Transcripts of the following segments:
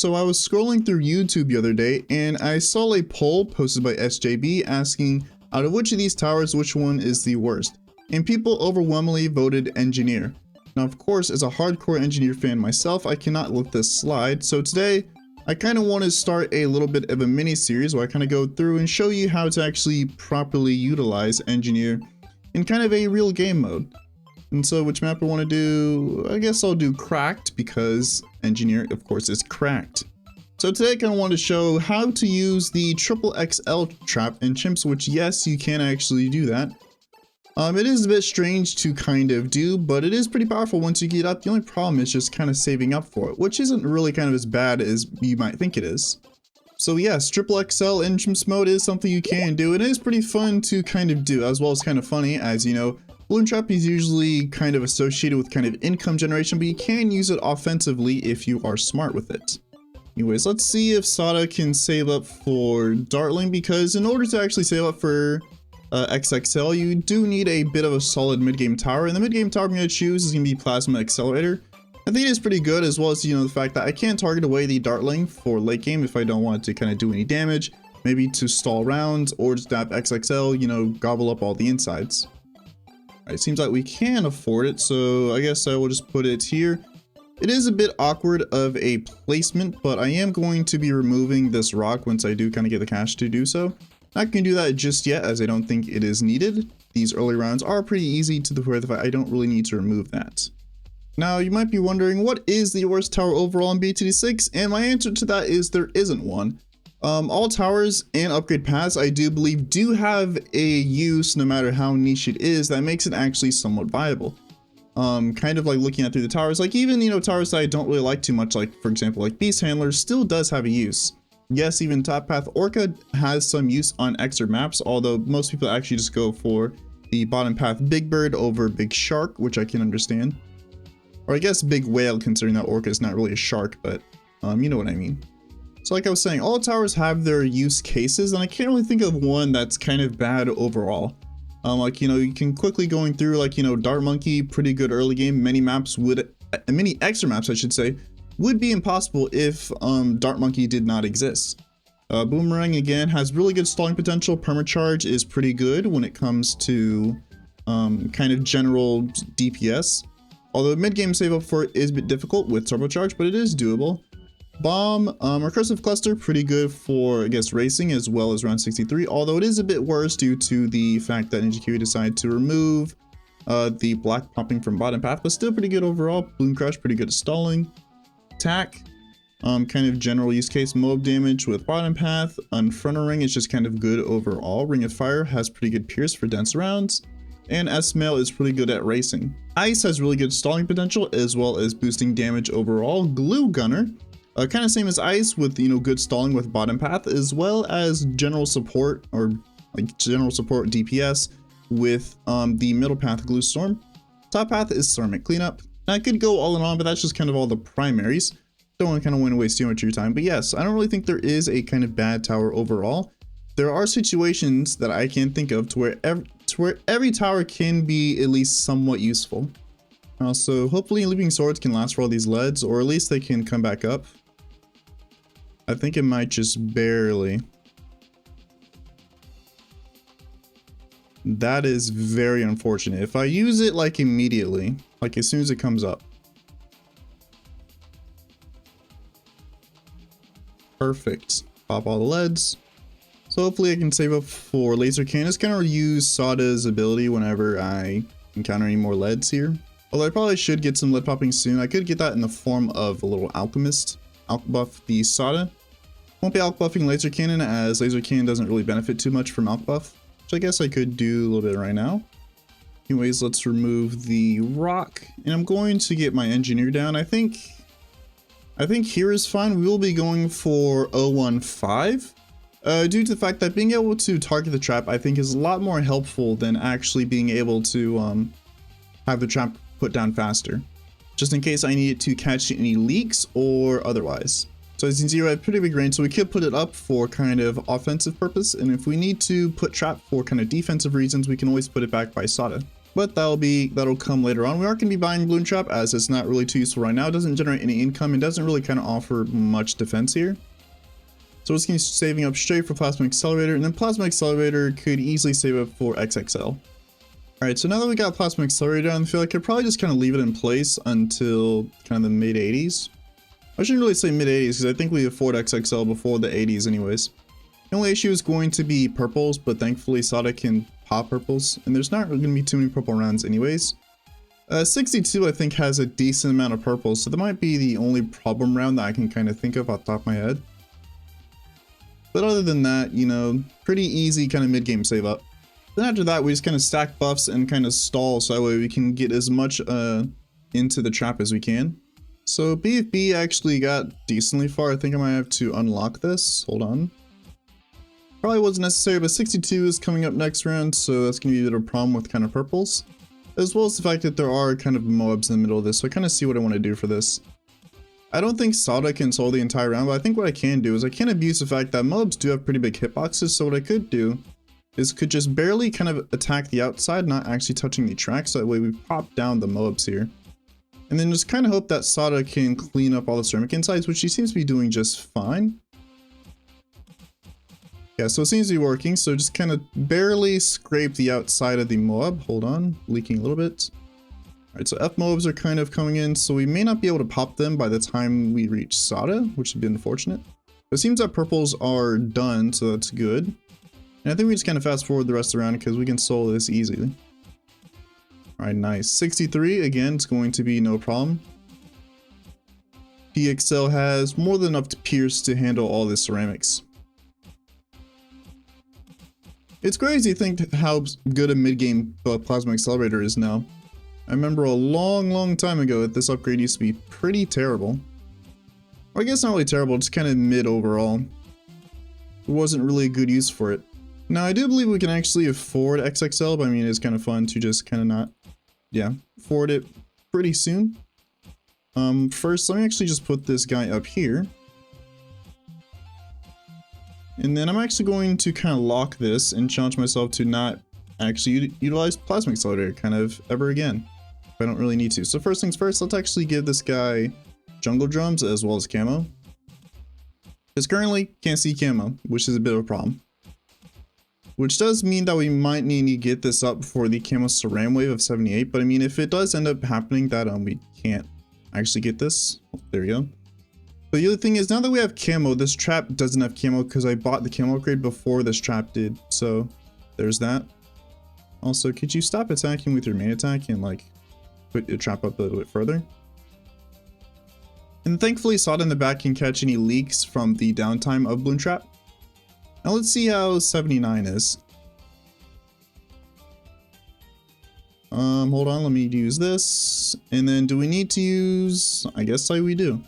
So I was scrolling through YouTube the other day and I saw a poll posted by SJB asking out of which of these towers which one is the worst, and people overwhelmingly voted engineer. Now of course, as a hardcore engineer fan myself, I cannot let this slide, so today I kind of want to start a little bit of a mini series where I kind of go through and show you how to actually properly utilize engineer in kind of a real game mode. And so which map I want to do, I guess I'll do cracked because engineer of course is cracked. So today I kind of want to show how to use the XXXL Trap in CHIMPS, which yes, you can actually do that. It is a bit strange to kind of do, but it is pretty powerful once you get up. The only problem is just kind of saving up for it, which isn't really kind of as bad as you might think it is. So yes, XXXL in CHIMPS mode is something you can do. It is pretty fun to kind of do, as well as kind of funny, as you know. Balloon Trap is usually kind of associated with kind of income generation, but you can use it offensively if you are smart with it. Anyways, let's see if Sada can save up for Dartling, because in order to actually save up for XXL, you do need a bit of a solid mid-game tower, and the mid-game tower I'm going to choose is going to be Plasma Accelerator. I think it is pretty good, as well as, you know, the fact that I can target away the Dartling for late game if I don't want to kind of do any damage, maybe to stall rounds, or just have XXL, you know, gobble up all the insides. It seems like we can afford it, so I guess I will just put it here. It is a bit awkward of a placement, but I am going to be removing this rock once I do kind of get the cash to do so. Not going to do that just yet, as I don't think it is needed. These early rounds are pretty easy to the point that I don't really need to remove that. Now, you might be wondering, what is the worst tower overall in BTD6? And my answer to that is there isn't one. All towers and upgrade paths, I do believe, do have a use, no matter how niche it is, that makes it actually somewhat viable. Kind of like looking at through the towers, like even, you know, towers that I don't really like too much, like for example, like Beast Handler still does have a use. Yes, even Top Path Orca has some use on extra maps, although most people actually just go for the bottom path Big Bird over Big Shark, which I can understand. Or I guess Big Whale, considering that Orca is not really a shark, but you know what I mean. So like I was saying, all towers have their use cases, and I can't really think of one that's kind of bad overall. Like, you know, you can quickly going through, like, you know, Dart Monkey, pretty good early game. Many extra maps, I should say, would be impossible if Dart Monkey did not exist. Boomerang, again, has really good stalling potential. Permacharge is pretty good when it comes to kind of general DPS. Although mid-game save up for it is a bit difficult with Turbocharge, but it is doable. Bomb, Recursive Cluster, pretty good for, I guess, racing as well as round 63, although it is a bit worse due to the fact that NGQ decided to remove the black popping from bottom path, but still pretty good overall. Balloon Crush, pretty good at stalling. Attack, kind of general use case, mob damage with bottom path. Unfrontal Ring is just kind of good overall. Ring of Fire has pretty good pierce for dense rounds. And S-Mail is pretty good at racing. Ice has really good stalling potential as well as boosting damage overall. Glue Gunner, kind of same as Ice with, you know, good stalling with bottom path, as well as general support, or like general support DPS with the middle path Glue Storm. Top path is Ceramic Cleanup. Now, I could go all in on, but that's just kind of all the primaries. Don't want to kind of want to waste too much of your time, but yes, I don't really think there is a kind of bad tower overall. There are situations that I can think of to where every tower can be at least somewhat useful. So hopefully Leaping Swords can last for all these leads, or at least they can come back up. I think it might just barely. That is very unfortunate. If I use it like immediately, like as soon as it comes up. Perfect. Pop all the leads. So hopefully I can save up for Laser Cannon. Just kind of use Sada's ability whenever I encounter any more leads here. Although I probably should get some lead popping soon. I could get that in the form of a little Alchemist. Alch buff the Sada. Won't be Alch buffing Laser Cannon, as Laser Cannon doesn't really benefit too much from Alch buff. Which I guess I could do a little bit right now. Anyways, let's remove the rock. And I'm going to get my engineer down. I think here is fine. We will be going for 015. Due to the fact that being able to target the trap, I think, is a lot more helpful than actually being able to have the trap put down faster. Just in case I need it to catch any leaks or otherwise. So as you can see, we have pretty big range, so we could put it up for kind of offensive purpose, and if we need to put trap for kind of defensive reasons, we can always put it back by Sada. but that'll come later on. We are going to be buying Balloon Trap as it's not really too useful right now. It doesn't generate any income and doesn't really kind of offer much defense here. So it's going to be saving up straight for Plasma Accelerator, and then Plasma Accelerator could easily save up for XXL. Alright, so now that we got Plasma Accelerator on the field, I could probably just kind of leave it in place until kind of the mid 80s. I shouldn't really say mid 80s because I think we afford XXL before the 80s anyways. The only issue is going to be purples, but thankfully Sada can pop purples, and there's not really going to be too many purple rounds anyways. 62 I think has a decent amount of purples, so that might be the only problem round that I can kind of think of off the top of my head. But other than that, you know, pretty easy kind of mid-game save up. Then after that, we just kind of stack buffs and kind of stall so that way we can get as much into the trap as we can. So BFB actually got decently far. I think I might have to unlock this. Hold on. Probably wasn't necessary, but 62 is coming up next round, so that's going to be a bit of a problem with kind of purples. As well as the fact that there are kind of Moabs in the middle of this, so I kind of see what I want to do for this. I don't think Sada can solve the entire round, but I think what I can do is I can abuse the fact that Moabs do have pretty big hitboxes, so what I could do is could just barely kind of attack the outside, not actually touching the track, so that way we pop down the Moabs here. And then just kind of hope that Sada can clean up all the ceramic insides, which she seems to be doing just fine. Yeah, so it seems to be working, so just kind of barely scrape the outside of the Moab. Hold on, leaking a little bit. Alright, so F Moabs are kind of coming in, so we may not be able to pop them by the time we reach Sada, which would be unfortunate. But it seems that purples are done, so that's good. And I think we just kind of fast forward the rest of the round because we can solo this easily. Alright, nice. 63, again, it's going to be no problem. PXL has more than enough to pierce to handle all the ceramics. It's crazy to think how good a mid-game Plasma Accelerator is now. I remember a long time ago that this upgrade used to be pretty terrible. Or I guess not really terrible, just kind of mid overall. There wasn't really a good use for it. Now I do believe we can actually afford XXL, but I mean it's kind of fun to just kind of not, yeah, afford it pretty soon. First let me actually just put this guy up here. And then I'm actually going to kind of lock this and challenge myself to not actually utilize Plasma Accelerator kind of ever again. If I don't really need to. So first things first, let's actually give this guy jungle drums as well as camo. Because currently can't see camo, which is a bit of a problem. Which does mean that we might need to get this up for the camo Saran wave of 78. But I mean, if it does end up happening that we can't actually get this. Oh, there we go. But the other thing is, now that we have camo, this trap doesn't have camo because I bought the camo upgrade before this trap did. So there's that. Also, could you stop attacking with your main attack and like put your trap up a little bit further? And thankfully Sada in the back can catch any leaks from the downtime of Balloon Trap. Now let's see how 79 is. Hold on, let me use this. And then do we need to use, I guess like we do.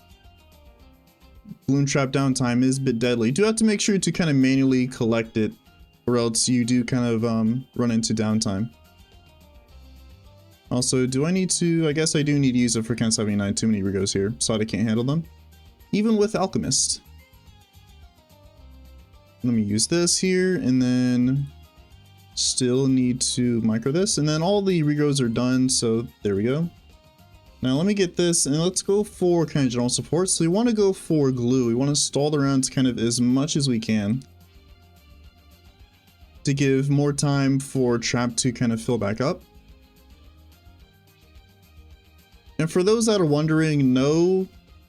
Balloon Trap downtime is a bit deadly. You do have to make sure to kind of manually collect it, or else you do kind of run into downtime. Also, do I need to, I guess I do need to use it for kind of 79, too many Rigos here, so I can't handle them. Even with Alchemist. Let me use this here, and then still need to micro this, and then all the Rigos are done, so there we go. Now let me get this, and let's go for kind of general support. So we want to go for glue. We want to stall the rounds kind of as much as we can to give more time for trap to kind of fill back up. And for those that are wondering, no,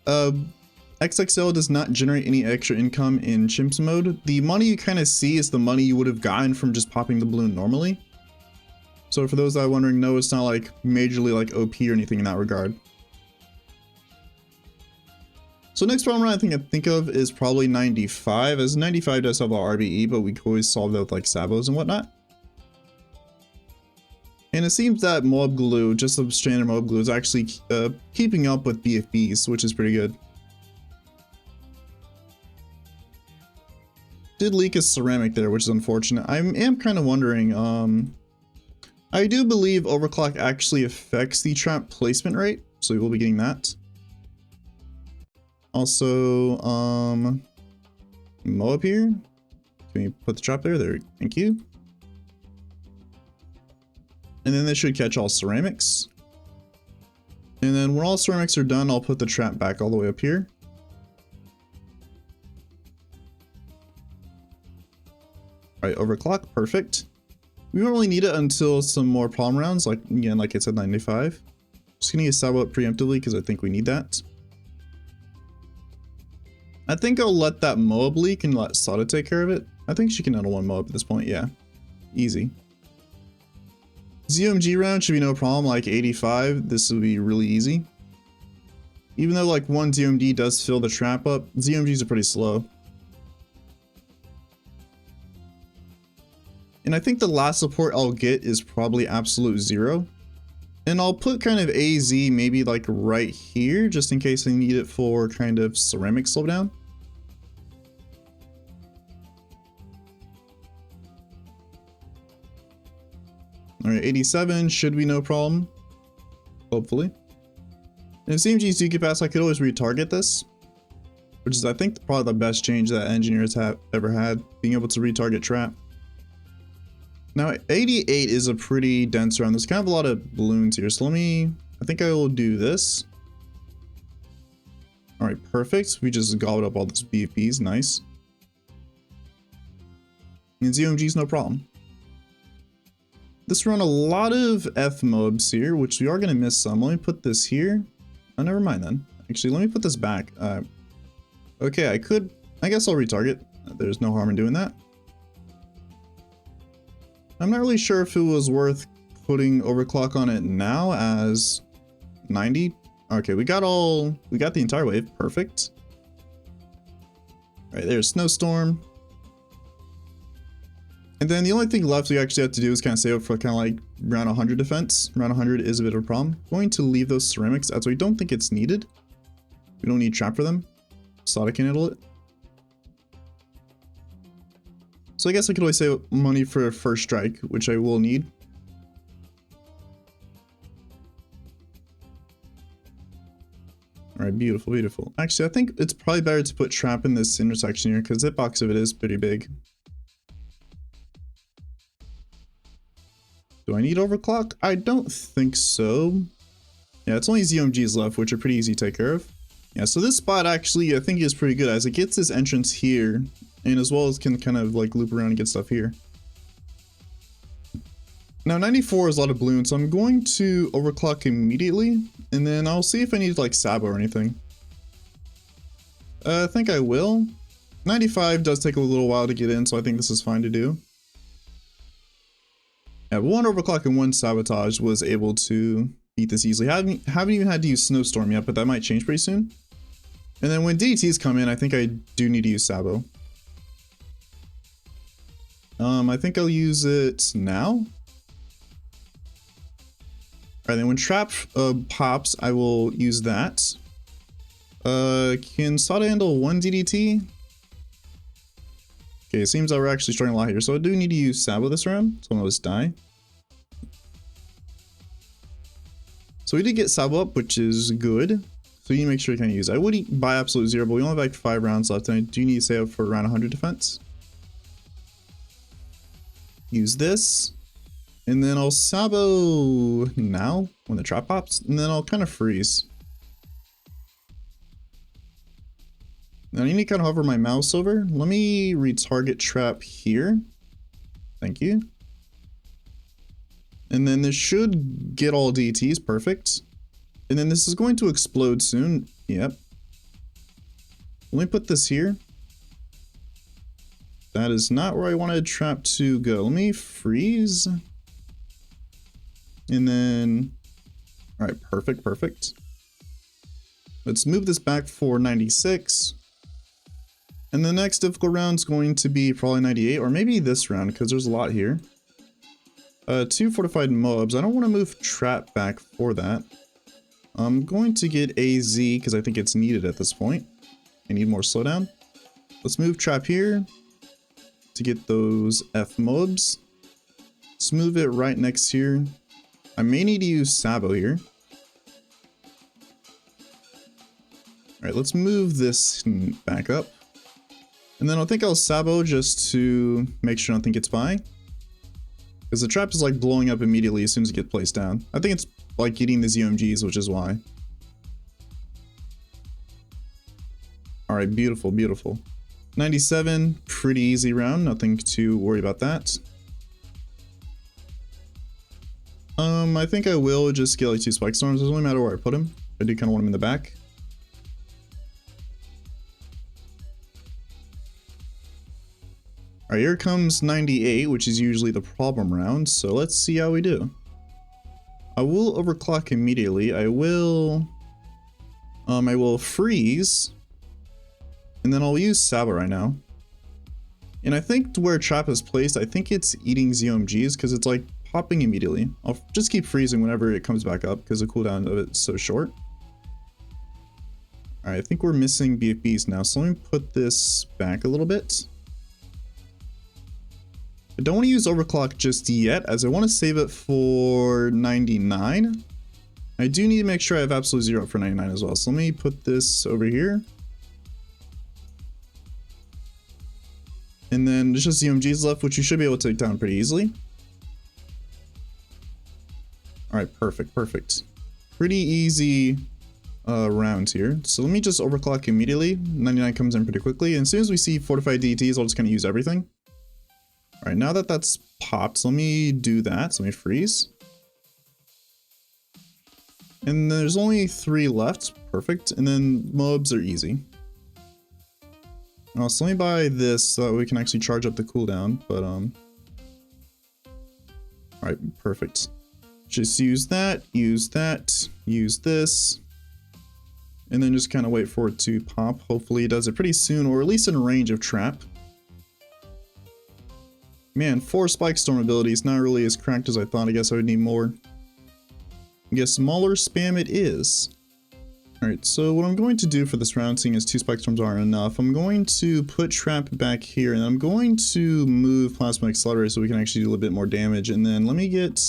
XXL does not generate any extra income in CHIMPS mode. The money you kind of see is the money you would have gotten from just popping the balloon normally. So for those that are wondering, no, it's not like majorly like OP or anything in that regard. So next problem I think of is probably 95, as 95 does have a RBE, but we can always solve that with like Sabos and whatnot. And it seems that Moab glue, just the standard Moab glue, is actually keeping up with BFBs, which is pretty good. Did leak a ceramic there, which is unfortunate. I am kind of wondering, I do believe overclock actually affects the trap placement rate, so we will be getting that. Also, Moab here. Can we put the trap there? There, thank you. And then this should catch all ceramics. And then when all ceramics are done, I'll put the trap back all the way up here. Alright, overclock, perfect. We won't really need it until some more problem rounds, like again, like I said, 95. Just gonna get Sabo up preemptively because I think we need that. I think I'll let that Moab leak and let Sada take care of it. I think she can handle one Moab at this point, yeah. Easy. ZOMG round should be no problem, like 85. This will be really easy. Even though like one ZOMG does fill the trap up, ZOMGs are pretty slow. And I think the last support I'll get is probably absolute 0. And I'll put kind of AZ maybe like right here, just in case I need it for kind of ceramic slowdown. Alright, 87 should be no problem. Hopefully. And if CMGs do get past, I could always retarget this. Which is, I think, probably the best change that engineers have ever had. Being able to retarget trap. Now, 88 is a pretty dense round. There's kind of a lot of balloons here. So I think I will do this. Alright, perfect. We just gobbled up all those BFPs. Nice. And ZOMG's no problem. This run a lot of F mobs here, which we are going to miss some. Let me put this here. Oh, never mind then. Actually, let me put this back. Okay, I guess I'll retarget. There's no harm in doing that. I'm not really sure if it was worth putting overclock on it now as 90. Okay, we got the entire wave. Perfect. All right, there's snowstorm. And then the only thing left we actually have to do is kind of save up for kind of like round 100 defense. Round 100 is a bit of a problem. I'm going to leave those ceramics as we don't think it's needed. We don't need trap for them. Sada can handle it. So I guess I could always save money for first strike, which I will need. Alright, beautiful, beautiful. Actually, I think it's probably better to put trap in this intersection here because the hitbox of it is pretty big. Do I need overclock? I don't think so. Yeah, it's only ZOMGs left, which are pretty easy to take care of. Yeah, so this spot actually I think is pretty good as it gets this entrance here, and as well as can kind of like loop around and get stuff here. Now 94 is a lot of balloons, so I'm going to overclock immediately, and then I'll see if I need like Sabo or anything. I think I will. 95 does take a little while to get in, so I think this is fine to do. Yeah, one overclock and one sabotage was able to beat this easily. Haven't even had to use snowstorm yet, but that might change pretty soon. And then when DTs come in, I think I do need to use Sabo. I think I'll use it now. Alright, then when trap pops, I will use that. Can Sada handle one DDT? Okay, it seems that we're actually struggling a lot here, so I do need to use Sabo this round, so I'll just die. So we did get Sabo up, which is good. So you need to make sure you can use it. I would buy absolute 0, but we only have like 5 rounds left, and I do need to save up for around 100 defense. Use this. And then I'll Sabo now, when the trap pops, and then I'll kind of freeze. Now I need to kind of hover my mouse over. Let me retarget trap here. Thank you. And then this should get all DTs, perfect. And then this is going to explode soon. Yep. Let me put this here. That is not where I wanted trap to go. Let me freeze. And then, all right, perfect, perfect. Let's move this back for 96. And the next difficult round is going to be probably 98, or maybe this round, because there's a lot here. 2 fortified mobs. I don't want to move trap back for that. I'm going to get AZ, because I think it's needed at this point. I need more slowdown. Let's move trap here to get those F mobs. Let's move it right next here. I may need to use Sabo here. Alright, let's move this back up. And then I think I'll Sabo just to make sure I don't think it's by. Because the trap is like blowing up immediately as soon as it gets placed down. I think it's like eating the ZOMGs, which is why. Alright, beautiful, beautiful. 97, pretty easy round, nothing to worry about that. I think I will just get like 2 spike storms. It doesn't really matter where I put him. I do kind of want him in the back. Alright, here comes 98, which is usually the problem round, so let's see how we do. I will overclock immediately. I will freeze, and then I'll use Saba right now. And I think where Trap is placed, I think it's eating ZOMGs because it's like popping immediately. I'll just keep freezing whenever it comes back up because the cooldown of it's so short. Alright, I think we're missing BFBs now, so let me put this back a little bit. I don't want to use overclock just yet, as I want to save it for 99. I do need to make sure I have absolute 0 for 99 as well, so let me put this over here. And then there's just ZOMGs left, which you should be able to take down pretty easily. Alright, perfect, perfect. Pretty easy rounds here. So let me just overclock immediately. 99 comes in pretty quickly, and as soon as we see fortified DTs, I'll just kind of use everything. Alright, now that that's popped, so let me do that. So let me freeze. And there's only 3 left. Perfect. And then mobs are easy. Oh, so let me buy this so that we can actually charge up the cooldown, but alright, perfect. Just use that, use this, and then just kind of wait for it to pop. Hopefully it does it pretty soon, or at least in range of Trap. Man, 4 Spike Storm abilities, not really as cracked as I thought. I guess I would need more. I guess Mauler spam it is. Alright, so what I'm going to do for this round, seeing as 2 Spike Storms aren't enough, I'm going to put Trap back here, and I'm going to move Plasma Accelerator so we can actually do a little bit more damage, and then let me get...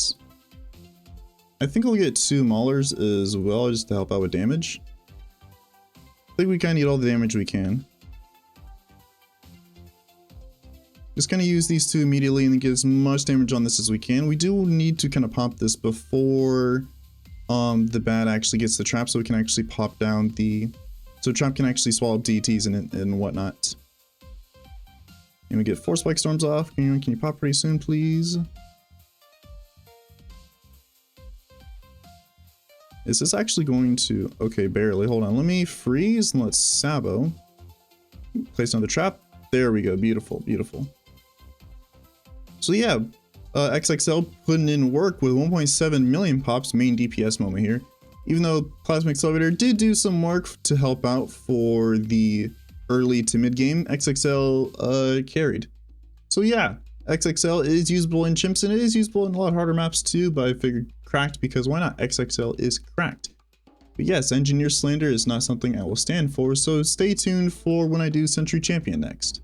I think I'll get 2 Maulers as well, just to help out with damage. I think we kind of need all the damage we can. Just kind of use these 2 immediately and then get as much damage on this as we can. We do need to kind of pop this before the bat actually gets the trap, so we can actually pop down the... So Trap can actually swallow DTs and whatnot. And we get 4 Spike Storms off. Can you pop pretty soon, please? Is this actually going to... Okay, barely. Hold on. Let me freeze and let's Sabo. Place another trap. There we go. Beautiful, beautiful. So yeah, XXL putting in work with 1.7 million pops, main DPS moment here. Even though Plasma Accelerator did do some work to help out for the early to mid game, XXL carried. So yeah, XXL is usable in Chimps and it is usable in a lot harder maps too, but I figured cracked because why not? XXL is cracked. But yes, Engineer Slander is not something I will stand for, so stay tuned for when I do Century Champion next.